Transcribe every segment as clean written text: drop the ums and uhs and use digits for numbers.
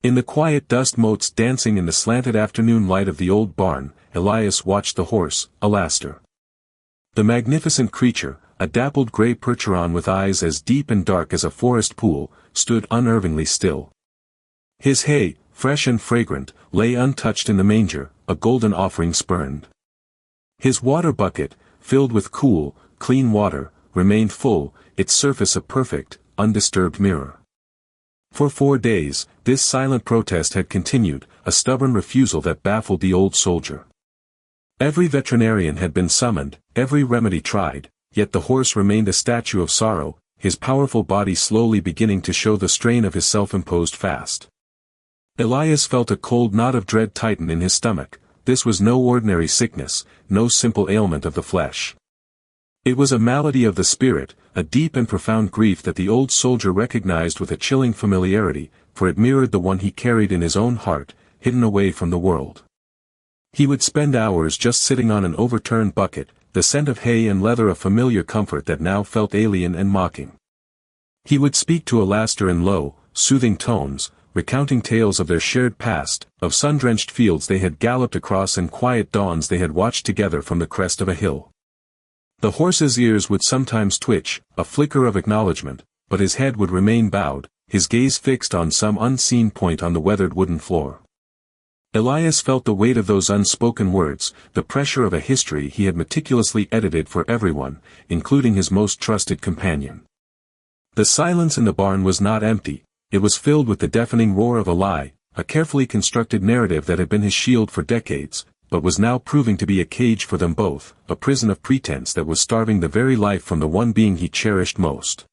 In the quiet dust motes dancing in the slanted afternoon light of the old barn, Elias watched the horse, Alastor. The magnificent creature, a dappled grey Percheron with eyes as deep and dark as a forest pool, stood unnervingly still. His hay, fresh and fragrant, lay untouched in the manger, a golden offering spurned. His water bucket, filled with cool, clean water, remained full, its surface a perfect, undisturbed mirror. For 4 days, this silent protest had continued, a stubborn refusal that baffled the old soldier. Every veterinarian had been summoned, every remedy tried, yet the horse remained a statue of sorrow, his powerful body slowly beginning to show the strain of his self-imposed fast. Elias felt a cold knot of dread tighten in his stomach. This was no ordinary sickness, no simple ailment of the flesh. It was a malady of the spirit, a deep and profound grief that the old soldier recognized with a chilling familiarity, for it mirrored the one he carried in his own heart, hidden away from the world. He would spend hours just sitting on an overturned bucket, the scent of hay and leather a familiar comfort that now felt alien and mocking. He would speak to Alastor in low, soothing tones, recounting tales of their shared past, of sun-drenched fields they had galloped across and quiet dawns they had watched together from the crest of a hill. The horse's ears would sometimes twitch, a flicker of acknowledgement, but his head would remain bowed, his gaze fixed on some unseen point on the weathered wooden floor. Elias felt the weight of those unspoken words, the pressure of a history he had meticulously edited for everyone, including his most trusted companion. The silence in the barn was not empty, it was filled with the deafening roar of a lie, a carefully constructed narrative that had been his shield for decades, but was now proving to be a cage for them both, a prison of pretense that was starving the very life from the one being he cherished most.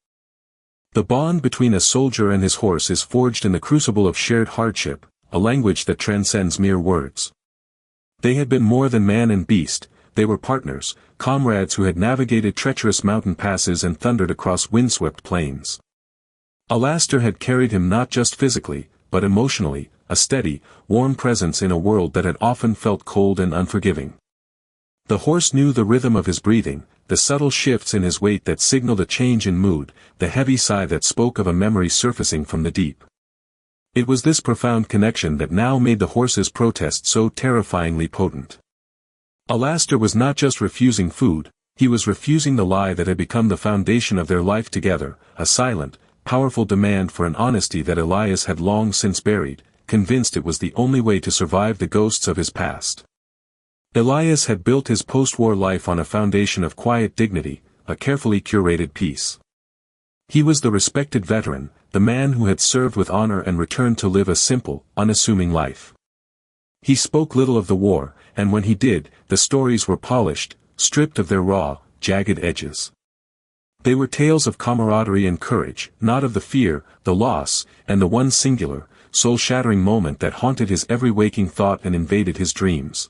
The bond between a soldier and his horse is forged in the crucible of shared hardship, a language that transcends mere words. They had been more than man and beast, they were partners, comrades who had navigated treacherous mountain passes and thundered across windswept plains. Alastor had carried him not just physically, but emotionally, a steady, warm presence in a world that had often felt cold and unforgiving. The horse knew the rhythm of his breathing, the subtle shifts in his weight that signaled a change in mood, the heavy sigh that spoke of a memory surfacing from the deep. It was this profound connection that now made the horse's protest so terrifyingly potent. Alastor was not just refusing food, he was refusing the lie that had become the foundation of their life together, a silent, powerful demand for an honesty that Elias had long since buried, convinced it was the only way to survive the ghosts of his past. Elias had built his post-war life on a foundation of quiet dignity, a carefully curated peace. He was the respected veteran, the man who had served with honor and returned to live a simple, unassuming life. He spoke little of the war, and when he did, the stories were polished, stripped of their raw, jagged edges. They were tales of camaraderie and courage, not of the fear, the loss, and the one singular, soul-shattering moment that haunted his every waking thought and invaded his dreams.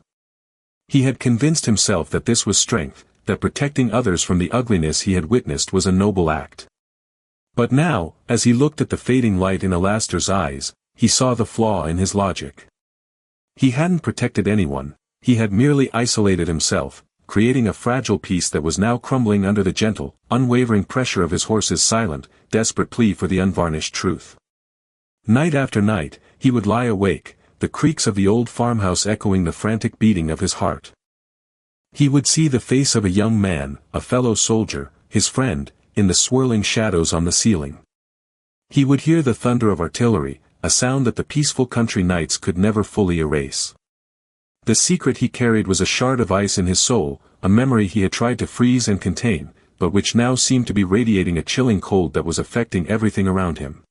He had convinced himself that this was strength, that protecting others from the ugliness he had witnessed was a noble act. But now, as he looked at the fading light in Alastor's eyes, he saw the flaw in his logic. He hadn't protected anyone, he had merely isolated himself, creating a fragile peace that was now crumbling under the gentle, unwavering pressure of his horse's silent, desperate plea for the unvarnished truth. Night after night, he would lie awake, the creaks of the old farmhouse echoing the frantic beating of his heart. He would see the face of a young man, a fellow soldier, his friend, in the swirling shadows on the ceiling. He would hear the thunder of artillery, a sound that the peaceful country nights could never fully erase. The secret he carried was a shard of ice in his soul, a memory he had tried to freeze and contain, but which now seemed to be radiating a chilling cold that was affecting everything around him.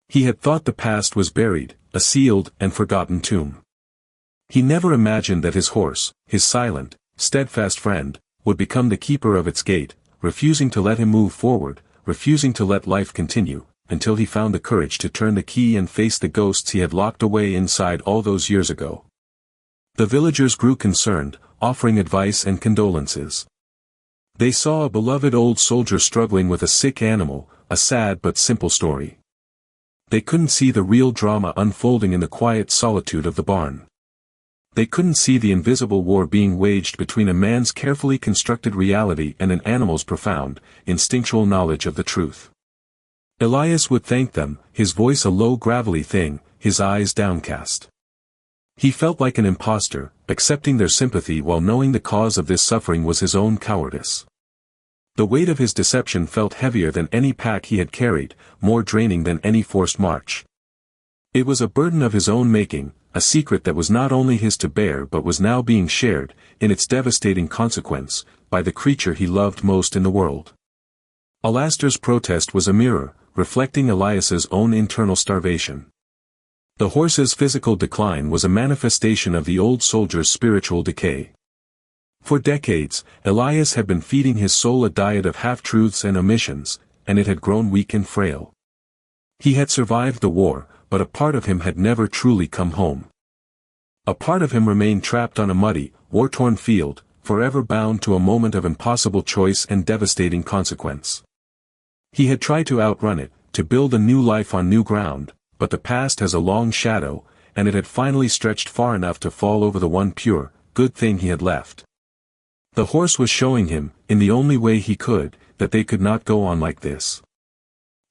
He had thought the past was buried, a sealed and forgotten tomb. He never imagined that his horse, his silent, steadfast friend, would become the keeper of its gate, refusing to let him move forward, refusing to let life continue, until he found the courage to turn the key and face the ghosts he had locked away inside all those years ago. The villagers grew concerned, offering advice and condolences. They saw a beloved old soldier struggling with a sick animal, a sad but simple story. They couldn't see the real drama unfolding in the quiet solitude of the barn. They couldn't see the invisible war being waged between a man's carefully constructed reality and an animal's profound, instinctual knowledge of the truth. Elias would thank them, his voice a low gravelly thing, his eyes downcast. He felt like an imposter, accepting their sympathy while knowing the cause of this suffering was his own cowardice. The weight of his deception felt heavier than any pack he had carried, more draining than any forced march. It was a burden of his own making, a secret that was not only his to bear but was now being shared, in its devastating consequence, by the creature he loved most in the world. Alastor's protest was a mirror, reflecting Elias's own internal starvation. The horse's physical decline was a manifestation of the old soldier's spiritual decay. For decades, Elias had been feeding his soul a diet of half-truths and omissions, and it had grown weak and frail. He had survived the war, but a part of him had never truly come home. A part of him remained trapped on a muddy, war-torn field, forever bound to a moment of impossible choice and devastating consequence. He had tried to outrun it, to build a new life on new ground, but the past has a long shadow, and it had finally stretched far enough to fall over the one pure, good thing he had left. The horse was showing him, in the only way he could, that they could not go on like this.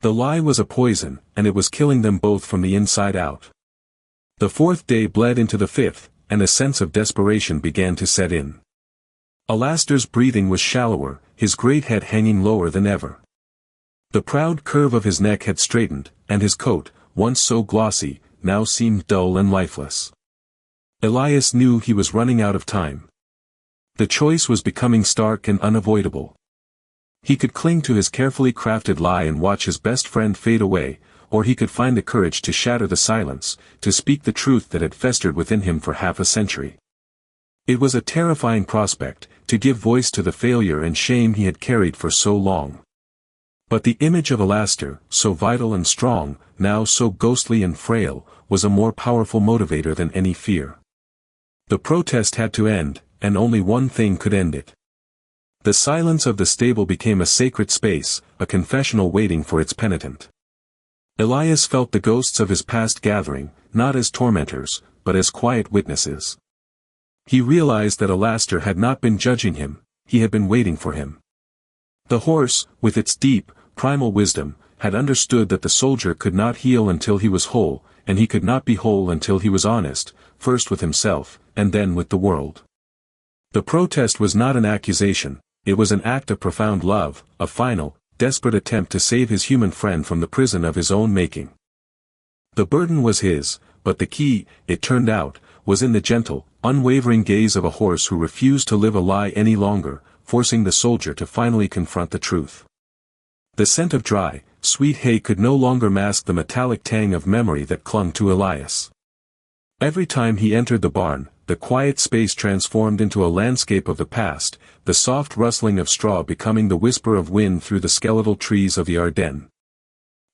The lie was a poison, and it was killing them both from the inside out. The fourth day bled into the fifth, and a sense of desperation began to set in. Alastor's breathing was shallower, his great head hanging lower than ever. The proud curve of his neck had straightened, and his coat, once so glossy, now seemed dull and lifeless. Elias knew he was running out of time. The choice was becoming stark and unavoidable. He could cling to his carefully crafted lie and watch his best friend fade away, or he could find the courage to shatter the silence, to speak the truth that had festered within him for half a century. It was a terrifying prospect, to give voice to the failure and shame he had carried for so long. But the image of Alastor, so vital and strong, now so ghostly and frail, was a more powerful motivator than any fear. The protest had to end, and only one thing could end it. The silence of the stable became a sacred space, a confessional waiting for its penitent. Elias felt the ghosts of his past gathering, not as tormentors, but as quiet witnesses. He realized that Alastor had not been judging him, he had been waiting for him. The horse, with its deep, primal wisdom, had understood that the soldier could not heal until he was whole, and he could not be whole until he was honest, first with himself, and then with the world. The protest was not an accusation, it was an act of profound love, a final, desperate attempt to save his human friend from the prison of his own making. The burden was his, but the key, it turned out, was in the gentle, unwavering gaze of a horse who refused to live a lie any longer, forcing the soldier to finally confront the truth. The scent of dry, sweet hay could no longer mask the metallic tang of memory that clung to Elias. Every time he entered the barn, the quiet space transformed into a landscape of the past, the soft rustling of straw becoming the whisper of wind through the skeletal trees of the Ardennes.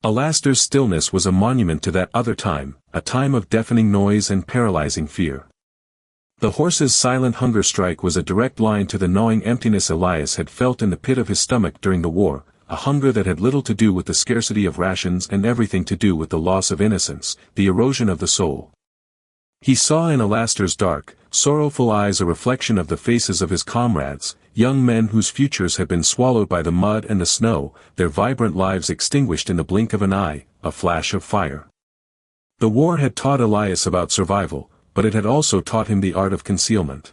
Alastor's stillness was a monument to that other time, a time of deafening noise and paralyzing fear. The horse's silent hunger strike was a direct line to the gnawing emptiness Elias had felt in the pit of his stomach during the war, a hunger that had little to do with the scarcity of rations and everything to do with the loss of innocence, the erosion of the soul. He saw in Alastor's dark, sorrowful eyes a reflection of the faces of his comrades, young men whose futures had been swallowed by the mud and the snow, their vibrant lives extinguished in the blink of an eye, a flash of fire. The war had taught Elias about survival, but it had also taught him the art of concealment.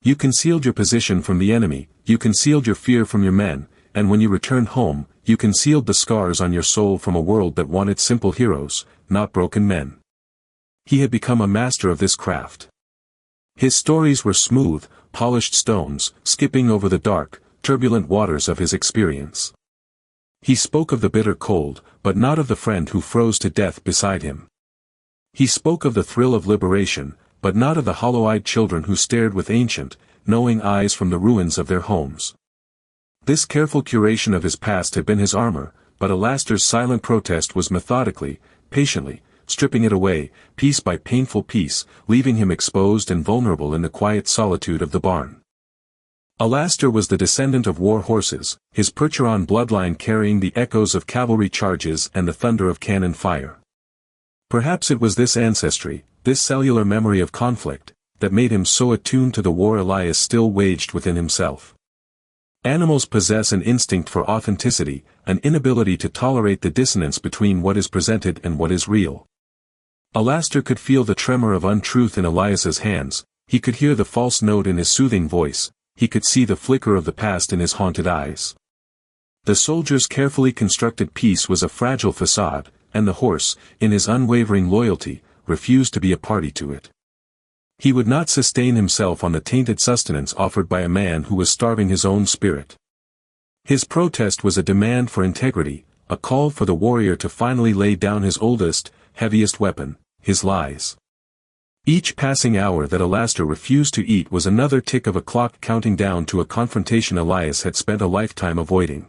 You concealed your position from the enemy, you concealed your fear from your men, and when you returned home, you concealed the scars on your soul from a world that wanted simple heroes, not broken men. He had become a master of this craft. His stories were smooth, polished stones, skipping over the dark, turbulent waters of his experience. He spoke of the bitter cold, but not of the friend who froze to death beside him. He spoke of the thrill of liberation, but not of the hollow-eyed children who stared with ancient, knowing eyes from the ruins of their homes. This careful curation of his past had been his armor, but Alastor's silent protest was methodically, patiently, stripping it away, piece by painful piece, leaving him exposed and vulnerable in the quiet solitude of the barn. Alastor was the descendant of war horses, his Percheron bloodline carrying the echoes of cavalry charges and the thunder of cannon fire. Perhaps it was this ancestry, this cellular memory of conflict, that made him so attuned to the war Elias still waged within himself. Animals possess an instinct for authenticity, an inability to tolerate the dissonance between what is presented and what is real. Alastor could feel the tremor of untruth in Elias's hands, he could hear the false note in his soothing voice, he could see the flicker of the past in his haunted eyes. The soldier's carefully constructed peace was a fragile facade, and the horse, in his unwavering loyalty, refused to be a party to it. He would not sustain himself on the tainted sustenance offered by a man who was starving his own spirit. His protest was a demand for integrity, a call for the warrior to finally lay down his oldest, heaviest weapon, his lies. Each passing hour that Alastor refused to eat was another tick of a clock counting down to a confrontation Elias had spent a lifetime avoiding.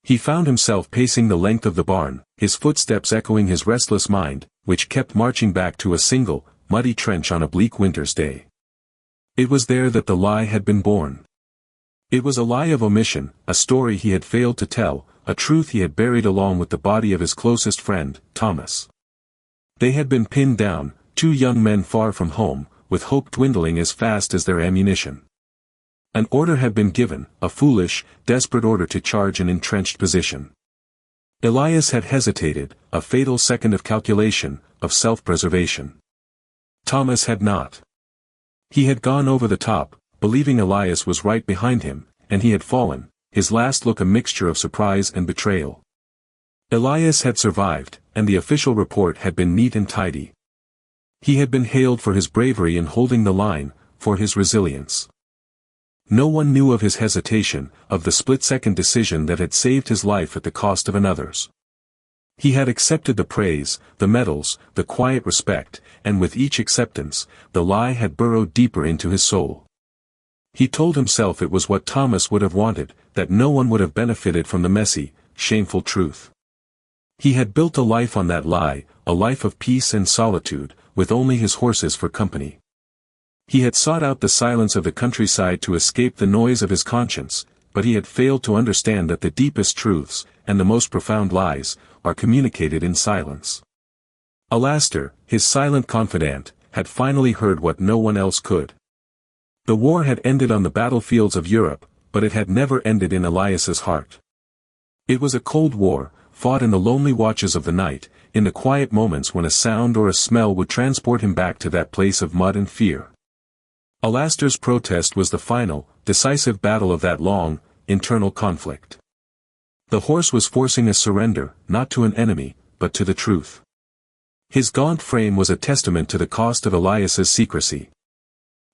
He found himself pacing the length of the barn, his footsteps echoing his restless mind, which kept marching back to a single, muddy trench on a bleak winter's day. It was there that the lie had been born. It was a lie of omission, a story he had failed to tell, a truth he had buried along with the body of his closest friend, Thomas. They had been pinned down, two young men far from home, with hope dwindling as fast as their ammunition. An order had been given, a foolish, desperate order to charge an entrenched position. Elias had hesitated, a fatal second of calculation, of self-preservation. Thomas had not. He had gone over the top, believing Elias was right behind him, and he had fallen, his last look a mixture of surprise and betrayal. Elias had survived, and the official report had been neat and tidy. He had been hailed for his bravery in holding the line, for his resilience. No one knew of his hesitation, of the split-second decision that had saved his life at the cost of another's. He had accepted the praise, the medals, the quiet respect, and with each acceptance, the lie had burrowed deeper into his soul. He told himself it was what Thomas would have wanted, that no one would have benefited from the messy, shameful truth. He had built a life on that lie, a life of peace and solitude, with only his horses for company. He had sought out the silence of the countryside to escape the noise of his conscience, but he had failed to understand that the deepest truths, and the most profound lies, are communicated in silence. Alastor, his silent confidant, had finally heard what no one else could. The war had ended on the battlefields of Europe, but it had never ended in Elias's heart. It was a cold war, fought in the lonely watches of the night, in the quiet moments when a sound or a smell would transport him back to that place of mud and fear. Alastor's protest was the final, decisive battle of that long, internal conflict. The horse was forcing a surrender, not to an enemy, but to the truth. His gaunt frame was a testament to the cost of Elias's secrecy.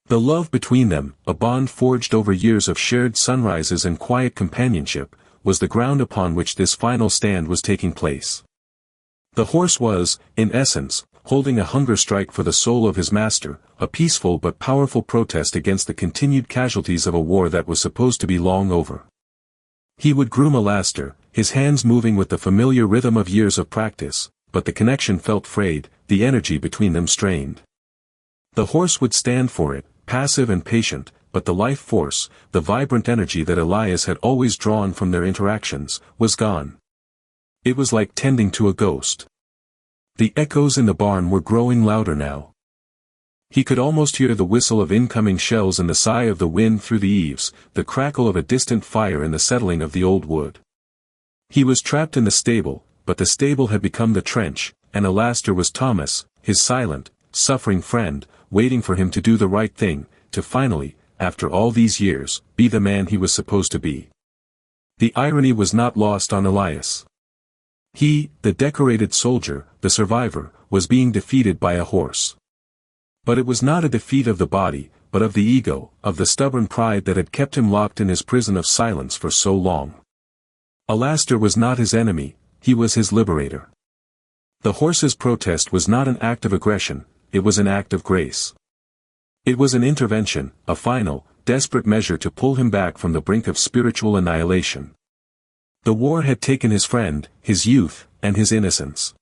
The love between them, a bond forged over years of shared sunrises and quiet companionship, was the ground upon which this final stand was taking place. The horse was, in essence, holding a hunger strike for the soul of his master, a peaceful but powerful protest against the continued casualties of a war that was supposed to be long over. He would groom Alastor, his hands moving with the familiar rhythm of years of practice, but the connection felt frayed, the energy between them strained. The horse would stand for it, passive and patient, but the life force, the vibrant energy that Elias had always drawn from their interactions, was gone. It was like tending to a ghost. The echoes in the barn were growing louder now. He could almost hear the whistle of incoming shells and the sigh of the wind through the eaves, the crackle of a distant fire and the settling of the old wood. He was trapped in the stable, but the stable had become the trench, and Alastor was Thomas, his silent, suffering friend, waiting for him to do the right thing, to finally, after all these years, be the man he was supposed to be. The irony was not lost on Elias. He, the decorated soldier, the survivor, was being defeated by a horse. But it was not a defeat of the body, but of the ego, of the stubborn pride that had kept him locked in his prison of silence for so long. Alastor was not his enemy, he was his liberator. The horse's protest was not an act of aggression, it was an act of grace. It was an intervention, a final, desperate measure to pull him back from the brink of spiritual annihilation. The war had taken his friend, his youth, and his innocence.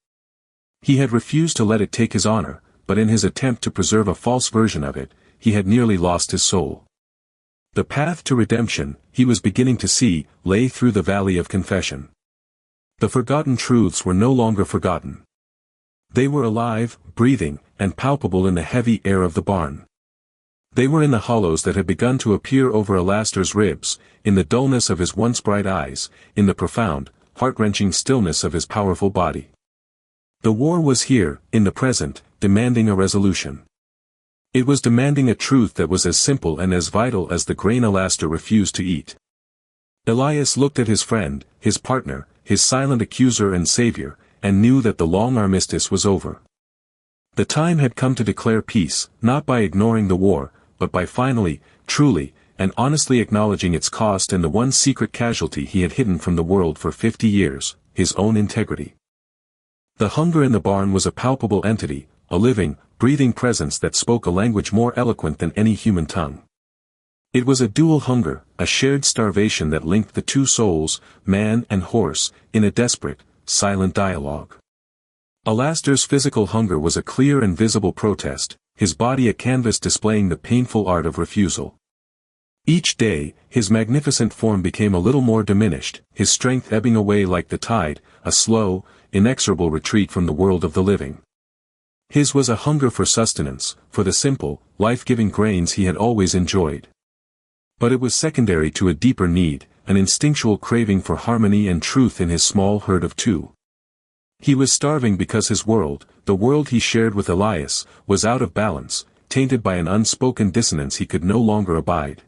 He had refused to let it take his honor, but in his attempt to preserve a false version of it, he had nearly lost his soul. The path to redemption, he was beginning to see, lay through the valley of confession. The forgotten truths were no longer forgotten. They were alive, breathing, and palpable in the heavy air of the barn. They were in the hollows that had begun to appear over Alastor's ribs, in the dullness of his once bright eyes, in the profound, heart-wrenching stillness of his powerful body. The war was here, in the present, demanding a resolution. It was demanding a truth that was as simple and as vital as the grain Alastor refused to eat. Elias looked at his friend, his partner, his silent accuser and savior, and knew that the long armistice was over. The time had come to declare peace, not by ignoring the war, but by finally, truly, and honestly acknowledging its cost and the one secret casualty he had hidden from the world for 50 years, his own integrity. The hunger in the barn was a palpable entity, a living, breathing presence that spoke a language more eloquent than any human tongue. It was a dual hunger, a shared starvation that linked the two souls, man and horse, in a desperate, silent dialogue. Alastor's physical hunger was a clear and visible protest, his body a canvas displaying the painful art of refusal. Each day, his magnificent form became a little more diminished, his strength ebbing away like the tide, a slow, inexorable retreat from the world of the living. His was a hunger for sustenance, for the simple, life-giving grains he had always enjoyed. But it was secondary to a deeper need, an instinctual craving for harmony and truth in his small herd of two. He was starving because his world, the world he shared with Elias, was out of balance, tainted by an unspoken dissonance he could no longer abide.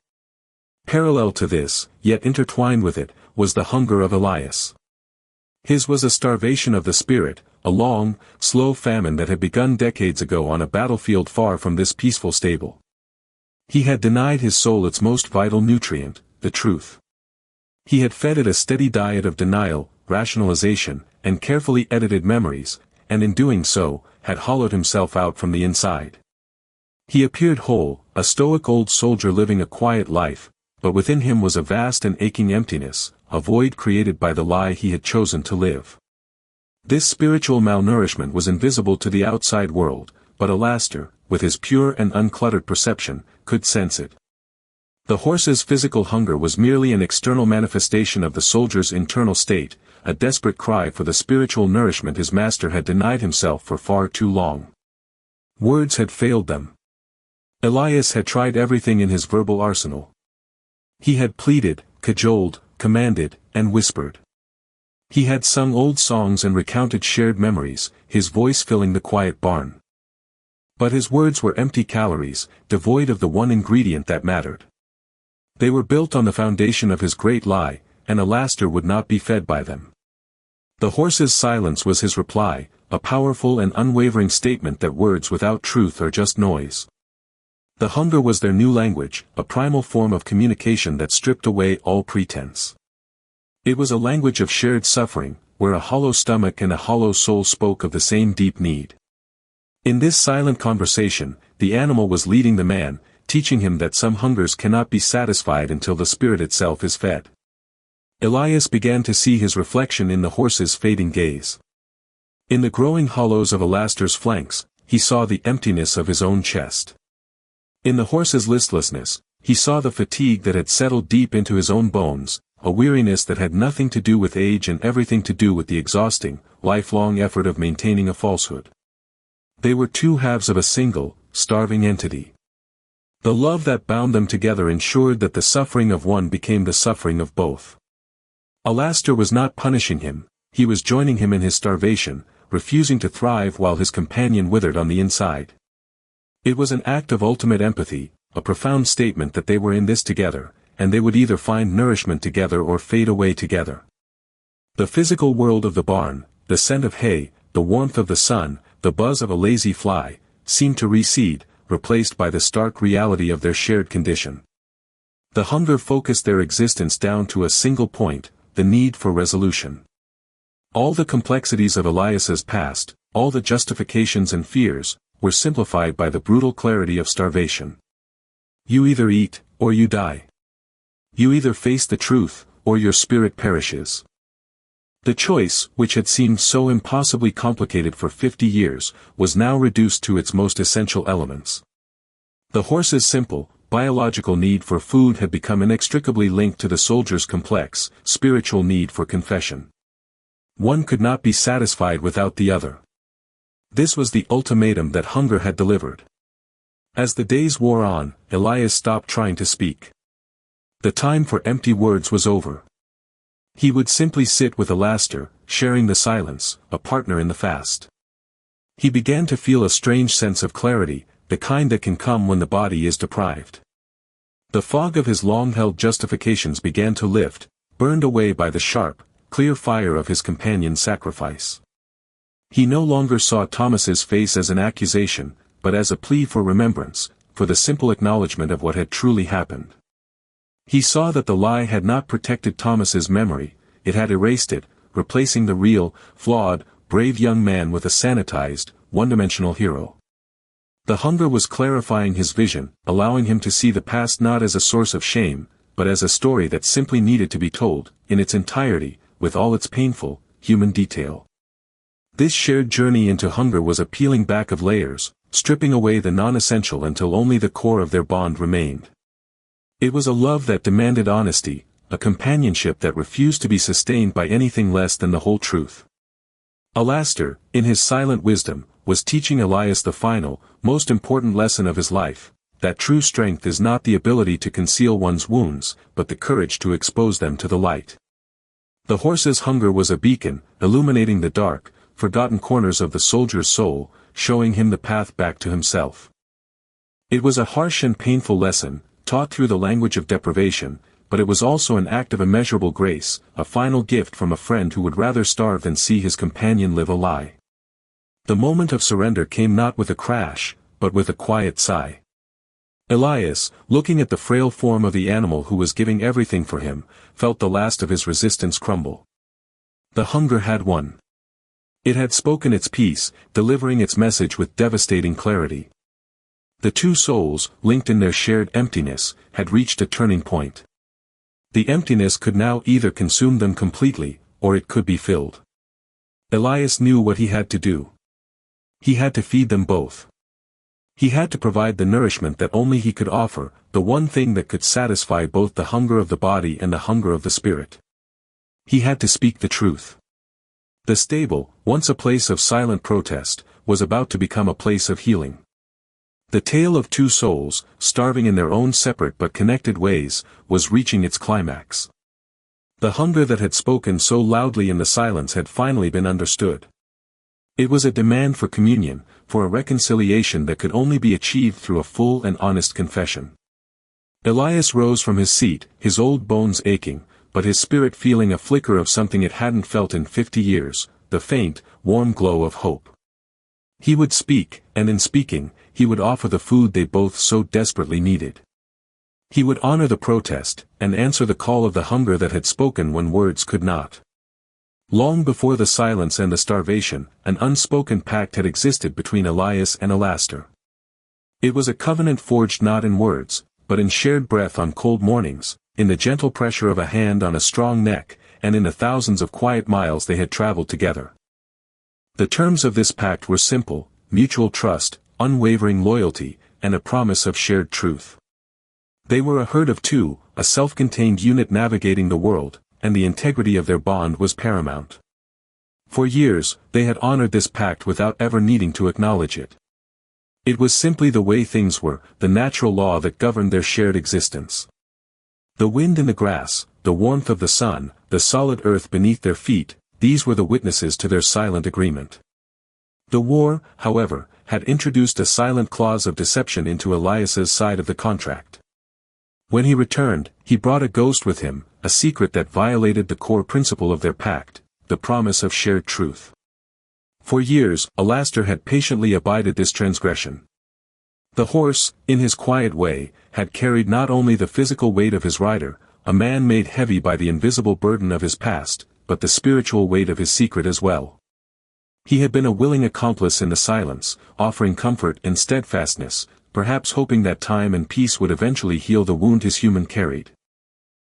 Parallel to this, yet intertwined with it, was the hunger of Elias. His was a starvation of the spirit, a long, slow famine that had begun decades ago on a battlefield far from this peaceful stable. He had denied his soul its most vital nutrient, the truth. He had fed it a steady diet of denial, rationalization, and carefully edited memories, and in doing so, had hollowed himself out from the inside. He appeared whole, a stoic old soldier living a quiet life, but within him was a vast and aching emptiness, a void created by the lie he had chosen to live. This spiritual malnourishment was invisible to the outside world, but Alastor, with his pure and uncluttered perception, could sense it. The horse's physical hunger was merely an external manifestation of the soldier's internal state, a desperate cry for the spiritual nourishment his master had denied himself for far too long. Words had failed them. Elias had tried everything in his verbal arsenal. He had pleaded, cajoled, commanded, and whispered. He had sung old songs and recounted shared memories, his voice filling the quiet barn. But his words were empty calories, devoid of the one ingredient that mattered. They were built on the foundation of his great lie, and Alastor would not be fed by them. The horse's silence was his reply, a powerful and unwavering statement that words without truth are just noise. The hunger was their new language, a primal form of communication that stripped away all pretense. It was a language of shared suffering, where a hollow stomach and a hollow soul spoke of the same deep need. In this silent conversation, the animal was leading the man, teaching him that some hungers cannot be satisfied until the spirit itself is fed. Elias began to see his reflection in the horse's fading gaze. In the growing hollows of Alastor's flanks, he saw the emptiness of his own chest. In the horse's listlessness, he saw the fatigue that had settled deep into his own bones, a weariness that had nothing to do with age and everything to do with the exhausting, lifelong effort of maintaining a falsehood. They were two halves of a single, starving entity. The love that bound them together ensured that the suffering of one became the suffering of both. Alastor was not punishing him, he was joining him in his starvation, refusing to thrive while his companion withered on the inside. It was an act of ultimate empathy, a profound statement that they were in this together, and they would either find nourishment together or fade away together. The physical world of the barn, the scent of hay, the warmth of the sun, the buzz of a lazy fly, seemed to recede, replaced by the stark reality of their shared condition. The hunger focused their existence down to a single point, the need for resolution. All the complexities of Elias's past, all the justifications and fears, were simplified by the brutal clarity of starvation. You either eat, or you die. You either face the truth, or your spirit perishes. The choice, which had seemed so impossibly complicated for 50 years, was now reduced to its most essential elements. The horse's simple, biological need for food had become inextricably linked to the soldier's complex, spiritual need for confession. One could not be satisfied without the other. This was the ultimatum that hunger had delivered. As the days wore on, Elias stopped trying to speak. The time for empty words was over. He would simply sit with Alastor, sharing the silence, a partner in the fast. He began to feel a strange sense of clarity, the kind that can come when the body is deprived. The fog of his long-held justifications began to lift, burned away by the sharp, clear fire of his companion's sacrifice. He no longer saw Thomas's face as an accusation, but as a plea for remembrance, for the simple acknowledgement of what had truly happened. He saw that the lie had not protected Thomas's memory, it had erased it, replacing the real, flawed, brave young man with a sanitized, one-dimensional hero. The hunger was clarifying his vision, allowing him to see the past not as a source of shame, but as a story that simply needed to be told, in its entirety, with all its painful, human detail. This shared journey into hunger was a peeling back of layers, stripping away the non-essential until only the core of their bond remained. It was a love that demanded honesty, a companionship that refused to be sustained by anything less than the whole truth. Alastor, in his silent wisdom, was teaching Elias the final, most important lesson of his life, that true strength is not the ability to conceal one's wounds, but the courage to expose them to the light. The horse's hunger was a beacon, illuminating the dark, forgotten corners of the soldier's soul, showing him the path back to himself. It was a harsh and painful lesson, taught through the language of deprivation, but it was also an act of immeasurable grace, a final gift from a friend who would rather starve than see his companion live a lie. The moment of surrender came not with a crash, but with a quiet sigh. Elias, looking at the frail form of the animal who was giving everything for him, felt the last of his resistance crumble. The hunger had won. It had spoken its piece, delivering its message with devastating clarity. The two souls, linked in their shared emptiness, had reached a turning point. The emptiness could now either consume them completely, or it could be filled. Elias knew what he had to do. He had to feed them both. He had to provide the nourishment that only he could offer, the one thing that could satisfy both the hunger of the body and the hunger of the spirit. He had to speak the truth. The stable, once a place of silent protest, was about to become a place of healing. The tale of two souls, starving in their own separate but connected ways, was reaching its climax. The hunger that had spoken so loudly in the silence had finally been understood. It was a demand for communion, for a reconciliation that could only be achieved through a full and honest confession. Elias rose from his seat, his old bones aching, but his spirit feeling a flicker of something it hadn't felt in 50 years, the faint, warm glow of hope. He would speak, and in speaking, he would offer the food they both so desperately needed. He would honor the protest, and answer the call of the hunger that had spoken when words could not. Long before the silence and the starvation, an unspoken pact had existed between Elias and Alastor. It was a covenant forged not in words, but in shared breath on cold mornings, in the gentle pressure of a hand on a strong neck, and in the thousands of quiet miles they had traveled together. The terms of this pact were simple: mutual trust, unwavering loyalty, and a promise of shared truth. They were a herd of two, a self-contained unit navigating the world, and the integrity of their bond was paramount. For years, they had honored this pact without ever needing to acknowledge it. It was simply the way things were, the natural law that governed their shared existence. The wind in the grass, the warmth of the sun, the solid earth beneath their feet, these were the witnesses to their silent agreement. The war, however, had introduced a silent clause of deception into Elias's side of the contract. When he returned, he brought a ghost with him, a secret that violated the core principle of their pact, the promise of shared truth. For years, Alastor had patiently abided this transgression. The horse, in his quiet way, had carried not only the physical weight of his rider, a man made heavy by the invisible burden of his past, but the spiritual weight of his secret as well. He had been a willing accomplice in the silence, offering comfort and steadfastness, perhaps hoping that time and peace would eventually heal the wound his human carried.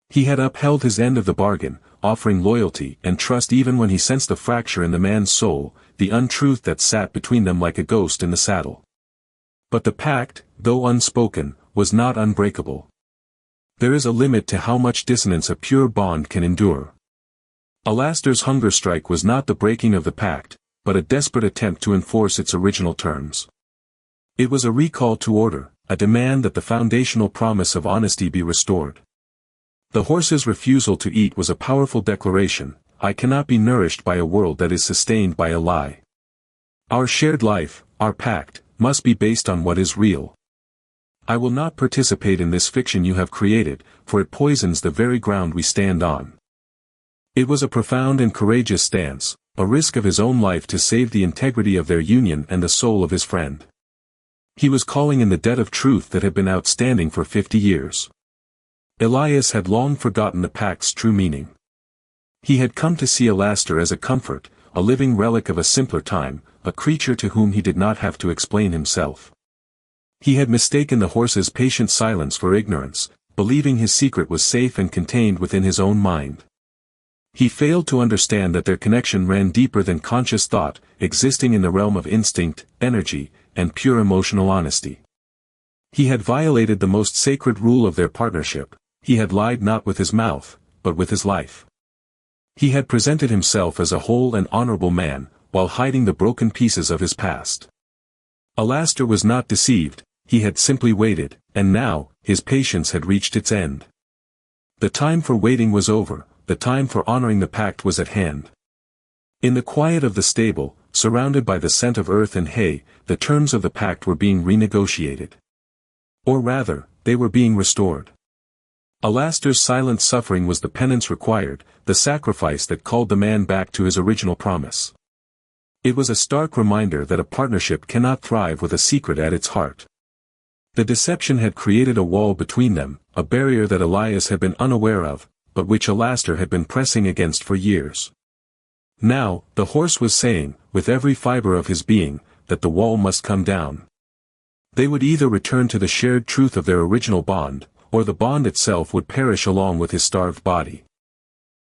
He had upheld his end of the bargain, offering loyalty and trust even when he sensed a fracture in the man's soul, the untruth that sat between them like a ghost in the saddle. But the pact, though unspoken, was not unbreakable. There is a limit to how much dissonance a pure bond can endure. Alastor's hunger strike was not the breaking of the pact, but a desperate attempt to enforce its original terms. It was a recall to order, a demand that the foundational promise of honesty be restored. The horse's refusal to eat was a powerful declaration: I cannot be nourished by a world that is sustained by a lie. Our shared life, our pact, must be based on what is real. I will not participate in this fiction you have created, for it poisons the very ground we stand on. It was a profound and courageous stance, a risk of his own life to save the integrity of their union and the soul of his friend. He was calling in the debt of truth that had been outstanding for 50 years. Elias had long forgotten the pact's true meaning. He had come to see Alastor as a comfort, a living relic of a simpler time, a creature to whom he did not have to explain himself. He had mistaken the horse's patient silence for ignorance, believing his secret was safe and contained within his own mind. He failed to understand that their connection ran deeper than conscious thought, existing in the realm of instinct, energy, and pure emotional honesty. He had violated the most sacred rule of their partnership. He had lied not with his mouth, but with his life. He had presented himself as a whole and honorable man, while hiding the broken pieces of his past. Alastor was not deceived, he had simply waited, and now, his patience had reached its end. The time for waiting was over, the time for honoring the pact was at hand. In the quiet of the stable, surrounded by the scent of earth and hay, the terms of the pact were being renegotiated. Or rather, they were being restored. Alastor's silent suffering was the penance required, the sacrifice that called the man back to his original promise. It was a stark reminder that a partnership cannot thrive with a secret at its heart. The deception had created a wall between them, a barrier that Elias had been unaware of, but which Alastor had been pressing against for years. Now, the horse was saying, with every fiber of his being, that the wall must come down. They would either return to the shared truth of their original bond, or the bond itself would perish along with his starved body.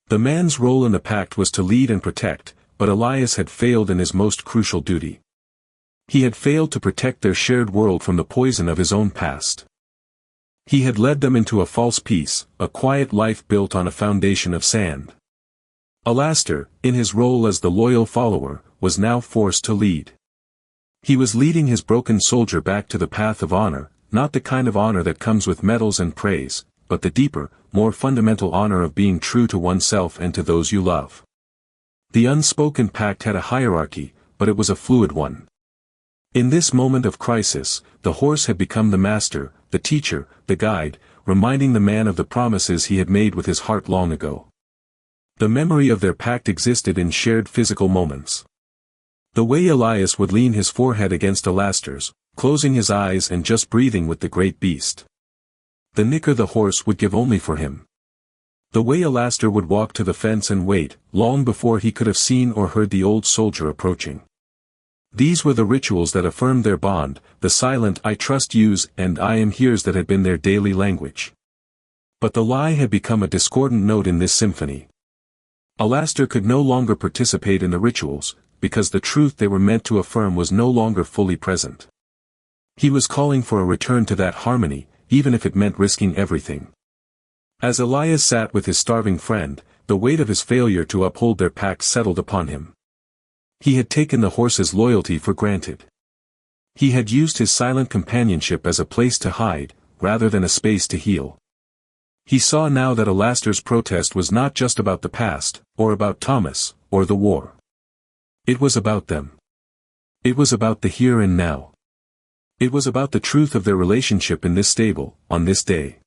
The man's role in the pact was to lead and protect, but Elias had failed in his most crucial duty. He had failed to protect their shared world from the poison of his own past. He had led them into a false peace, a quiet life built on a foundation of sand. Alastor, in his role as the loyal follower, was now forced to lead. He was leading his broken soldier back to the path of honor, not the kind of honor that comes with medals and praise, but the deeper, more fundamental honor of being true to oneself and to those you love. The unspoken pact had a hierarchy, but it was a fluid one. In this moment of crisis, the horse had become the master, the teacher, the guide, reminding the man of the promises he had made with his heart long ago. The memory of their pact existed in shared physical moments. The way Elias would lean his forehead against Alastor's, closing his eyes and just breathing with the great beast. The nicker the horse would give only for him. The way Alastor would walk to the fence and wait, long before he could have seen or heard the old soldier approaching. These were the rituals that affirmed their bond, the silent "I trust yous" and "I am here's" that had been their daily language. But the lie had become a discordant note in this symphony. Alastor could no longer participate in the rituals, because the truth they were meant to affirm was no longer fully present. He was calling for a return to that harmony, even if it meant risking everything. As Elias sat with his starving friend, the weight of his failure to uphold their pact settled upon him. He had taken the horse's loyalty for granted. He had used his silent companionship as a place to hide, rather than a space to heal. He saw now that Alastor's protest was not just about the past, or about Thomas, or the war. It was about them. It was about the here and now. It was about the truth of their relationship in this stable, on this day.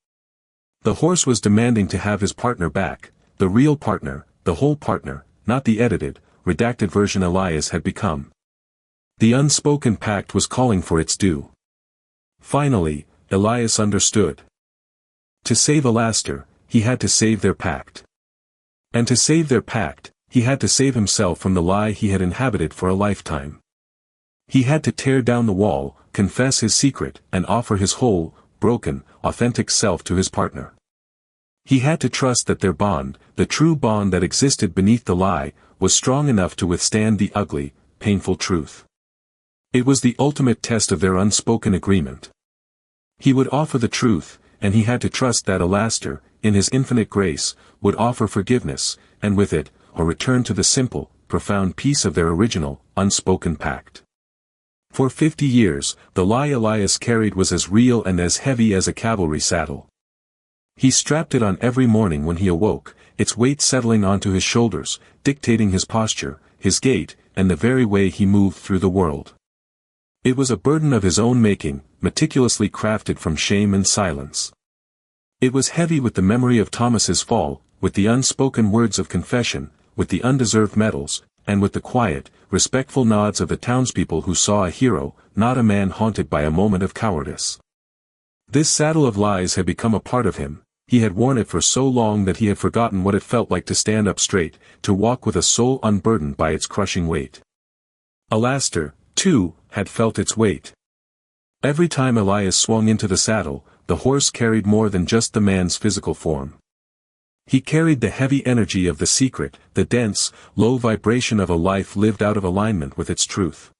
The horse was demanding to have his partner back, the real partner, the whole partner, not the edited, redacted version Elias had become. The unspoken pact was calling for its due. Finally, Elias understood. To save Alastor, he had to save their pact. And to save their pact, he had to save himself from the lie he had inhabited for a lifetime. He had to tear down the wall, confess his secret, and offer his whole, broken, authentic self to his partner. He had to trust that their bond, the true bond that existed beneath the lie, was strong enough to withstand the ugly, painful truth. It was the ultimate test of their unspoken agreement. He would offer the truth, and he had to trust that Alastor, in his infinite grace, would offer forgiveness, and with it, a return to the simple, profound peace of their original, unspoken pact. For 50 years, the lie Elias carried was as real and as heavy as a cavalry saddle. He strapped it on every morning when he awoke, its weight settling onto his shoulders, dictating his posture, his gait, and the very way he moved through the world. It was a burden of his own making, meticulously crafted from shame and silence. It was heavy with the memory of Thomas's fall, with the unspoken words of confession, with the undeserved medals, and with the quiet, respectful nods of the townspeople who saw a hero, not a man haunted by a moment of cowardice. This saddle of lies had become a part of him. He had worn it for so long that he had forgotten what it felt like to stand up straight, to walk with a soul unburdened by its crushing weight. Alastor, too, had felt its weight. Every time Elias swung into the saddle, the horse carried more than just the man's physical form. He carried the heavy energy of the secret, the dense, low vibration of a life lived out of alignment with its truth.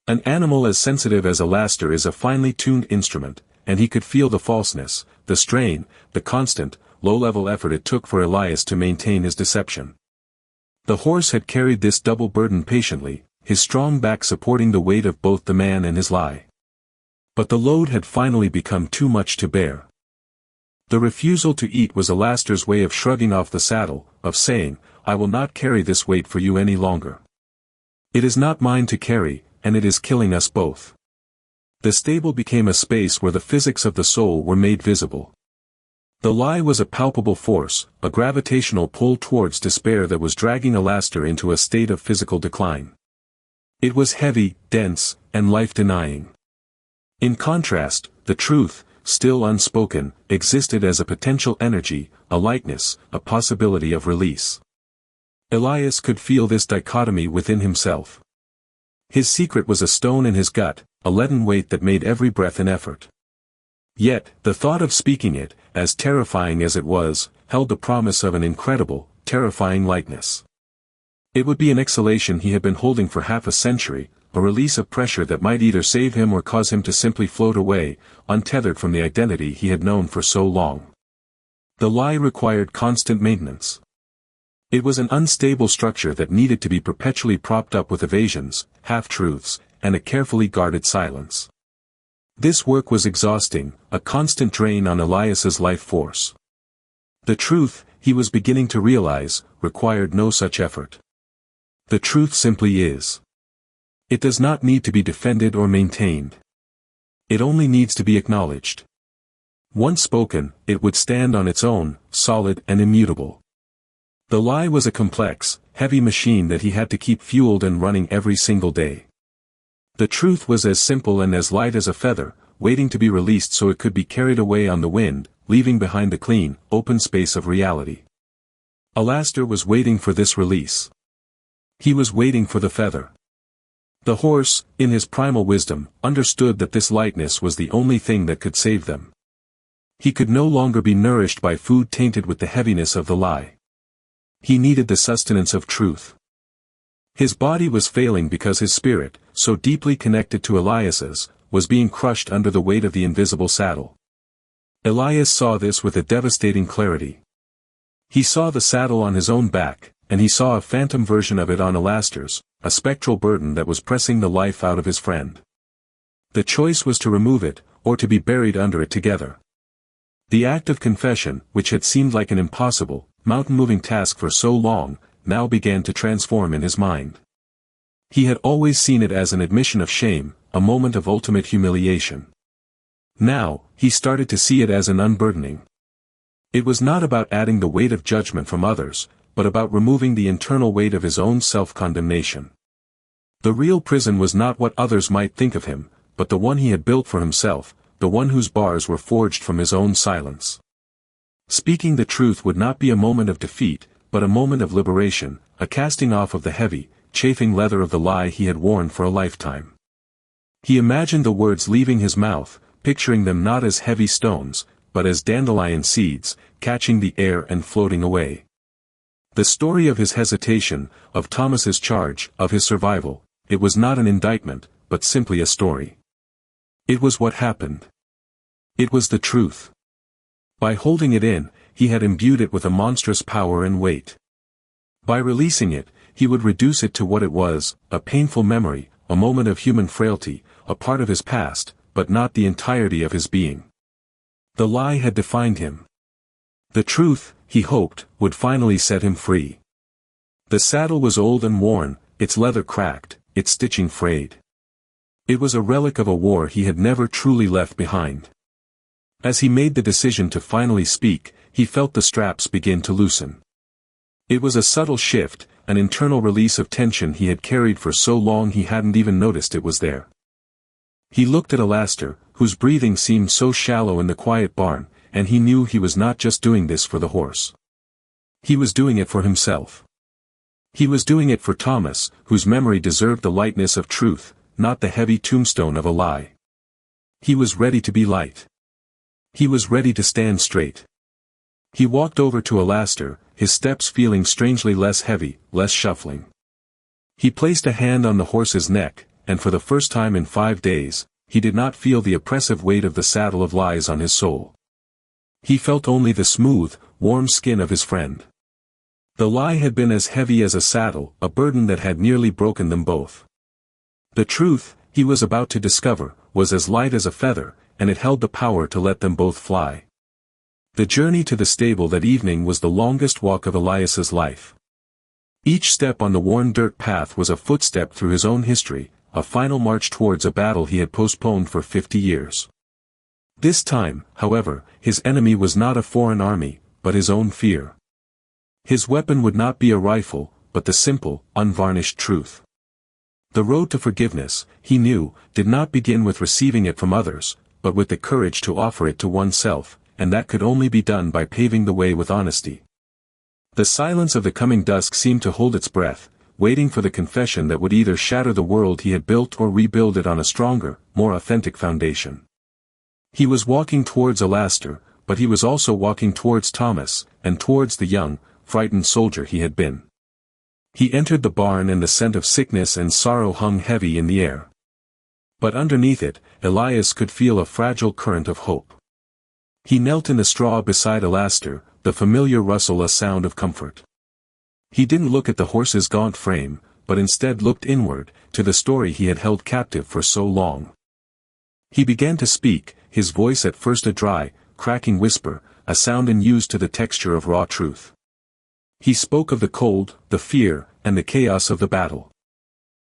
An animal as sensitive as Alastor is a finely tuned instrument, and he could feel the falseness, the strain, the constant, low-level effort it took for Elias to maintain his deception. The horse had carried this double burden patiently, his strong back supporting the weight of both the man and his lie. But the load had finally become too much to bear. The refusal to eat was Alastor's way of shrugging off the saddle, of saying, "I will not carry this weight for you any longer. It is not mine to carry, and it is killing us both." The stable became a space where the physics of the soul were made visible. The lie was a palpable force, a gravitational pull towards despair that was dragging Alastor into a state of physical decline. It was heavy, dense, and life-denying. In contrast, the truth, still unspoken, existed as a potential energy, a lightness, a possibility of release. Elias could feel this dichotomy within himself. His secret was a stone in his gut, a leaden weight that made every breath an effort. Yet, the thought of speaking it, as terrifying as it was, held the promise of an incredible, terrifying lightness. It would be an exhalation he had been holding for half a century, a release of pressure that might either save him or cause him to simply float away, untethered from the identity he had known for so long. The lie required constant maintenance. It was an unstable structure that needed to be perpetually propped up with evasions, half-truths, and a carefully guarded silence. This work was exhausting, a constant drain on Elias's life force. The truth, he was beginning to realize, required no such effort. The truth simply is. It does not need to be defended or maintained. It only needs to be acknowledged. Once spoken, it would stand on its own, solid and immutable. The lie was a complex, heavy machine that he had to keep fueled and running every single day. The truth was as simple and as light as a feather, waiting to be released so it could be carried away on the wind, leaving behind the clean, open space of reality. Alastor was waiting for this release. He was waiting for the feather. The horse, in his primal wisdom, understood that this lightness was the only thing that could save them. He could no longer be nourished by food tainted with the heaviness of the lie. He needed the sustenance of truth. His body was failing because his spirit, so deeply connected to Elias's, was being crushed under the weight of the invisible saddle. Elias saw this with a devastating clarity. He saw the saddle on his own back, and he saw a phantom version of it on Alastor's, a spectral burden that was pressing the life out of his friend. The choice was to remove it, or to be buried under it together. The act of confession, which had seemed like an impossible, mountain-moving task for so long, now began to transform in his mind. He had always seen it as an admission of shame, a moment of ultimate humiliation. Now, he started to see it as an unburdening. It was not about adding the weight of judgment from others, but about removing the internal weight of his own self-condemnation. The real prison was not what others might think of him, but the one he had built for himself, the one whose bars were forged from his own silence. Speaking the truth would not be a moment of defeat, but a moment of liberation, a casting off of the heavy, chafing leather of the lie he had worn for a lifetime. He imagined the words leaving his mouth, picturing them not as heavy stones, but as dandelion seeds, catching the air and floating away. The story of his hesitation, of Thomas's charge, of his survival, it was not an indictment, but simply a story. It was what happened. It was the truth. By holding it in, he had imbued it with a monstrous power and weight. By releasing it, he would reduce it to what it was, a painful memory, a moment of human frailty, a part of his past, but not the entirety of his being. The lie had defined him. The truth, he hoped, would finally set him free. The saddle was old and worn, its leather cracked, its stitching frayed. It was a relic of a war he had never truly left behind. As he made the decision to finally speak, he felt the straps begin to loosen. It was a subtle shift, an internal release of tension he had carried for so long he hadn't even noticed it was there. He looked at Alastor, whose breathing seemed so shallow in the quiet barn, and he knew he was not just doing this for the horse. He was doing it for himself. He was doing it for Thomas, whose memory deserved the lightness of truth, not the heavy tombstone of a lie. He was ready to be light. He was ready to stand straight. He walked over to Alastor, his steps feeling strangely less heavy, less shuffling. He placed a hand on the horse's neck, and for the first time in 5 days, he did not feel the oppressive weight of the saddle of lies on his soul. He felt only the smooth, warm skin of his friend. The lie had been as heavy as a saddle, a burden that had nearly broken them both. The truth, he was about to discover, was as light as a feather, and it held the power to let them both fly. The journey to the stable that evening was the longest walk of Elias's life. Each step on the worn dirt path was a footstep through his own history, a final march towards a battle he had postponed for 50 years. This time, however, his enemy was not a foreign army, but his own fear. His weapon would not be a rifle, but the simple, unvarnished truth. The road to forgiveness, he knew, did not begin with receiving it from others, but with the courage to offer it to oneself, and that could only be done by paving the way with honesty. The silence of the coming dusk seemed to hold its breath, waiting for the confession that would either shatter the world he had built or rebuild it on a stronger, more authentic foundation. He was walking towards Alastor, but he was also walking towards Thomas, and towards the young, frightened soldier he had been. He entered the barn and the scent of sickness and sorrow hung heavy in the air. But underneath it, Elias could feel a fragile current of hope. He knelt in the straw beside Alastor, the familiar rustle a sound of comfort. He didn't look at the horse's gaunt frame, but instead looked inward, to the story he had held captive for so long. He began to speak, his voice at first a dry, cracking whisper, a sound unused to the texture of raw truth. He spoke of the cold, the fear, and the chaos of the battle.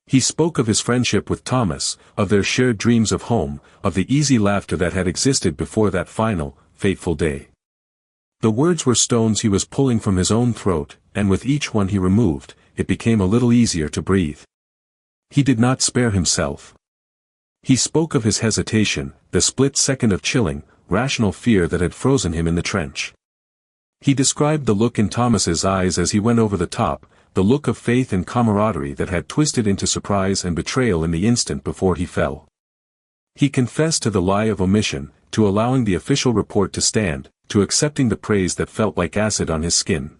He spoke of his friendship with Thomas, of their shared dreams of home, of the easy laughter that had existed before that final, fateful day. The words were stones he was pulling from his own throat, and with each one he removed, it became a little easier to breathe. He did not spare himself. He spoke of his hesitation, the split second of chilling, rational fear that had frozen him in the trench. He described the look in Thomas's eyes as he went over the top, the look of faith and camaraderie that had twisted into surprise and betrayal in the instant before he fell. He confessed to the lie of omission, to allowing the official report to stand, to accepting the praise that felt like acid on his skin.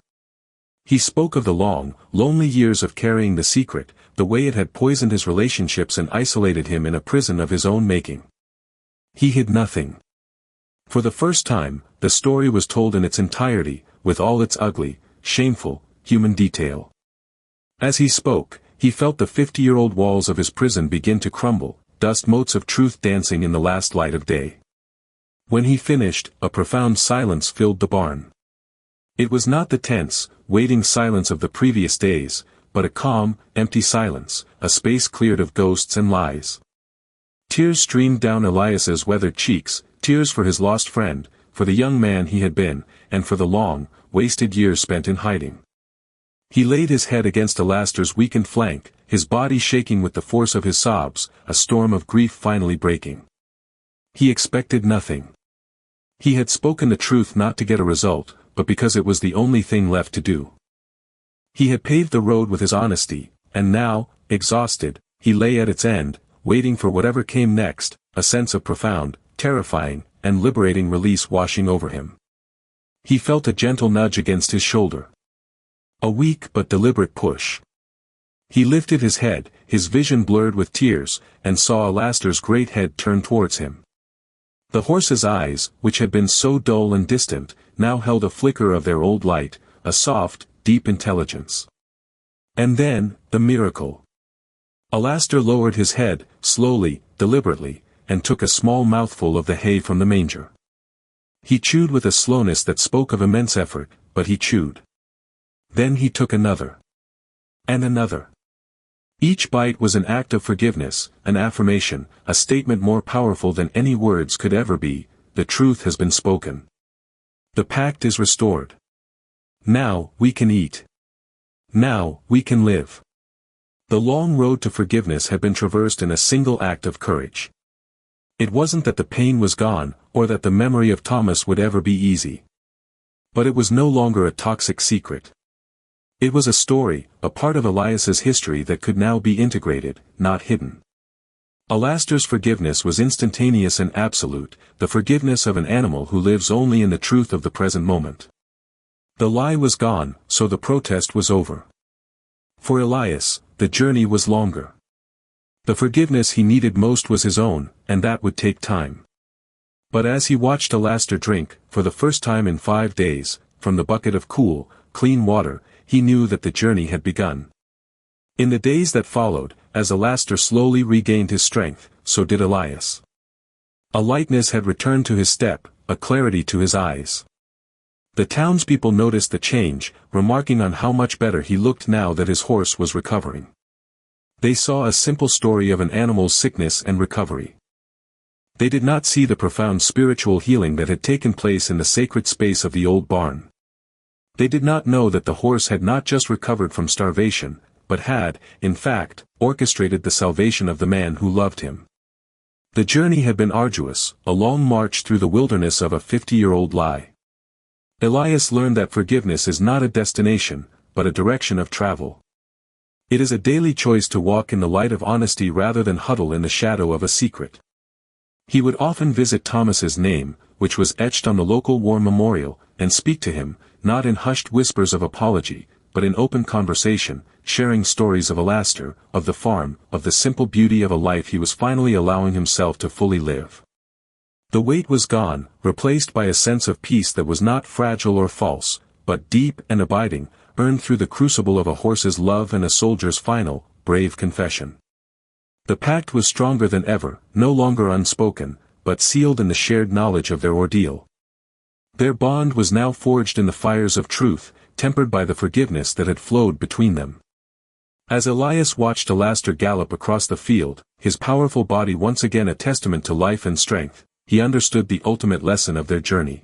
He spoke of the long, lonely years of carrying the secret, the way it had poisoned his relationships and isolated him in a prison of his own making. He hid nothing. For the first time, the story was told in its entirety, with all its ugly, shameful, human detail. As he spoke, he felt the 50-year-old walls of his prison begin to crumble, dust motes of truth dancing in the last light of day. When he finished, a profound silence filled the barn. It was not the tense, waiting silence of the previous days, but a calm, empty silence, a space cleared of ghosts and lies. Tears streamed down Elias's weathered cheeks, tears for his lost friend, for the young man he had been, and for the long, wasted years spent in hiding. He laid his head against Alastor's weakened flank, his body shaking with the force of his sobs, a storm of grief finally breaking. He expected nothing. He had spoken the truth not to get a result, but because it was the only thing left to do. He had paved the road with his honesty, and now, exhausted, he lay at its end, waiting for whatever came next, a sense of profound, terrifying, and liberating release washing over him. He felt a gentle nudge against his shoulder. A weak but deliberate push. He lifted his head, his vision blurred with tears, and saw Alastor's great head turn towards him. The horse's eyes, which had been so dull and distant, now held a flicker of their old light, a soft, deep intelligence. And then, the miracle. Alastor lowered his head, slowly, deliberately, and took a small mouthful of the hay from the manger. He chewed with a slowness that spoke of immense effort, but he chewed. Then he took another. And another. Each bite was an act of forgiveness, an affirmation, a statement more powerful than any words could ever be: the truth has been spoken. The pact is restored. Now, we can eat. Now, we can live. The long road to forgiveness had been traversed in a single act of courage. It wasn't that the pain was gone, or that the memory of Thomas would ever be easy. But it was no longer a toxic secret. It was a story, a part of Elias's history that could now be integrated, not hidden. Alastor's forgiveness was instantaneous and absolute, the forgiveness of an animal who lives only in the truth of the present moment. The lie was gone, so the protest was over. For Elias, the journey was longer. The forgiveness he needed most was his own, and that would take time. But as he watched Alastor drink, for the first time in 5 days, from the bucket of cool, clean water, he knew that the journey had begun. In the days that followed, as Alastor slowly regained his strength, so did Elias. A lightness had returned to his step, a clarity to his eyes. The townspeople noticed the change, remarking on how much better he looked now that his horse was recovering. They saw a simple story of an animal's sickness and recovery. They did not see the profound spiritual healing that had taken place in the sacred space of the old barn. They did not know that the horse had not just recovered from starvation, but had, in fact, orchestrated the salvation of the man who loved him. The journey had been arduous, a long march through the wilderness of a 50-year-old lie. Elias learned that forgiveness is not a destination, but a direction of travel. It is a daily choice to walk in the light of honesty rather than huddle in the shadow of a secret. He would often visit Thomas's name, which was etched on the local war memorial, and speak to him, not in hushed whispers of apology, but in open conversation, sharing stories of Alastor, of the farm, of the simple beauty of a life he was finally allowing himself to fully live. The weight was gone, replaced by a sense of peace that was not fragile or false, but deep and abiding, earned through the crucible of a horse's love and a soldier's final, brave confession. The pact was stronger than ever, no longer unspoken, but sealed in the shared knowledge of their ordeal. Their bond was now forged in the fires of truth, tempered by the forgiveness that had flowed between them. As Elias watched Alastor gallop across the field, his powerful body once again a testament to life and strength, he understood the ultimate lesson of their journey.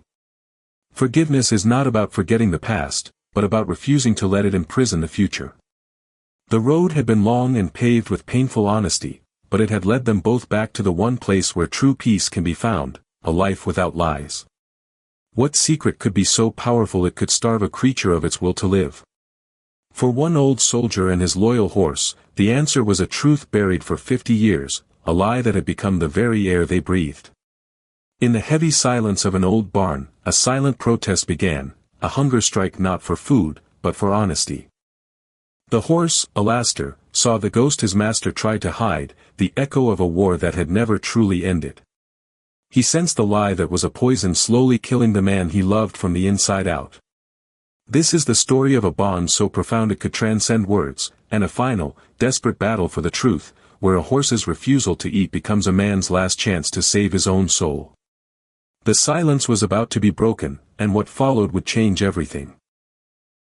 Forgiveness is not about forgetting the past, but about refusing to let it imprison the future. The road had been long and paved with painful honesty, but it had led them both back to the one place where true peace can be found, a life without lies. What secret could be so powerful it could starve a creature of its will to live? For one old soldier and his loyal horse, the answer was a truth buried for 50 years, a lie that had become the very air they breathed. In the heavy silence of an old barn, a silent protest began, a hunger strike not for food, but for honesty. The horse, Alastor, saw the ghost his master tried to hide, the echo of a war that had never truly ended. He sensed the lie that was a poison slowly killing the man he loved from the inside out. This is the story of a bond so profound it could transcend words, and a final, desperate battle for the truth, where a horse's refusal to eat becomes a man's last chance to save his own soul. The silence was about to be broken, and what followed would change everything.